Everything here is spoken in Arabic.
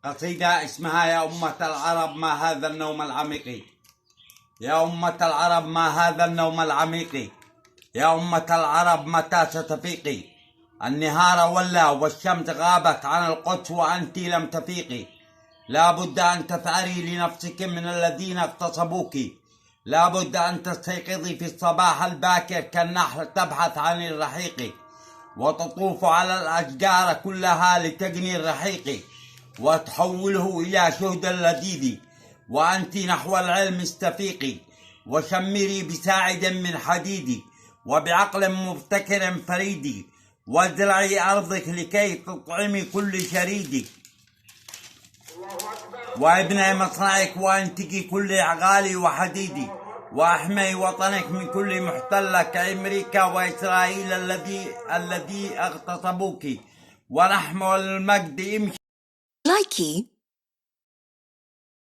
قصيدة اسمها يا أمة العرب ما هذا النوم العميق. يا أمة العرب ما هذا النوم العميق. يا أمة العرب متى ستفيقي؟ النهار ولى والشمس غابت عن القدس وأنت لم تفيقي. لا بد أن تثأري لنفسك من الذين اغتصبوك. لا بد أن تستيقظي في الصباح الباكر كالنحل تبحث عن الرحيق، وتطوف على الأشجار كلها لتجني الرحيق وتحوله إلى شهد لذيذ. وأنت نحو العلم استفيقي، وشمري بساعد من حديد، وبعقل مبتكر فريد، وازرعي أرضك لكي تطعمي كل شريد، وابني مصنعك وانتجي كل غالي وحديدي، واحمي وطنك من كل محتل كأمريكا وإسرائيل الذي اغتصبوك، ونحمل المجد امشي. لايكي